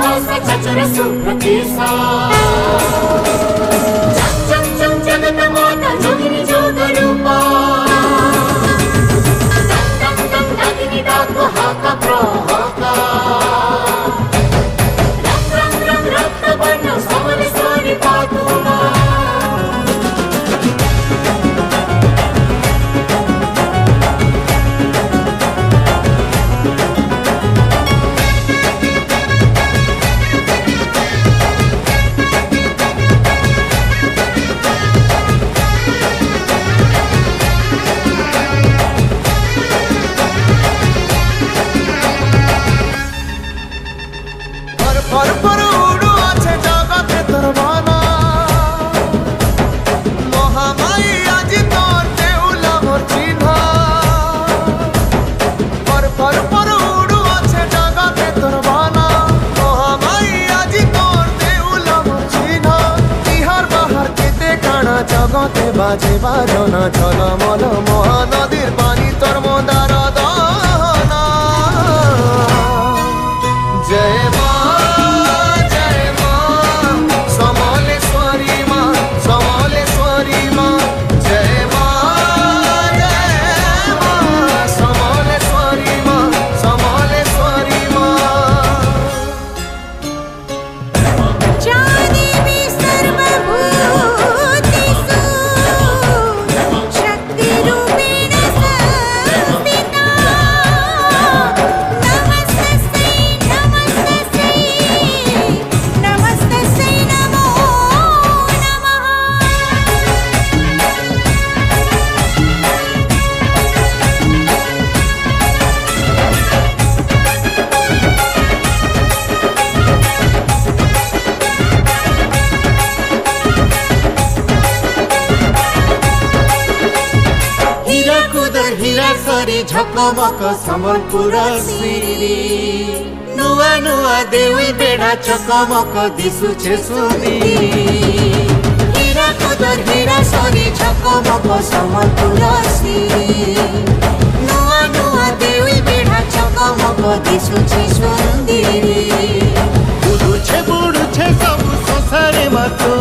हास चचर सुप्रतीसा चम चम चम जगत माता जोगिनी जोग रूपा दम दम दम दागिनी डाको हाका प्रहाका रंग रंग रंग रक्त वर्ण समलेश्वरी पातु मां जगते बाजे बाजना झलमल महानदीर पानी तोर मंदार दहना जय मां समलेश्वरी मां समलेश्वरी मां जय मां समलेश्वरी मां समलेश्वरी मां हीरा सरी झकमक संबलपुर सिरी नुआ नुआ देउल बेड़ा चकमक दिसुछे सुनी हीरा कुदर हीरा सरी झकमक संबलपुर सिरी नुआ नुआ देउल बेड़ा चकमक दिसुछे सुंदरी बुडुछे बुडुछे सब संसारे मतो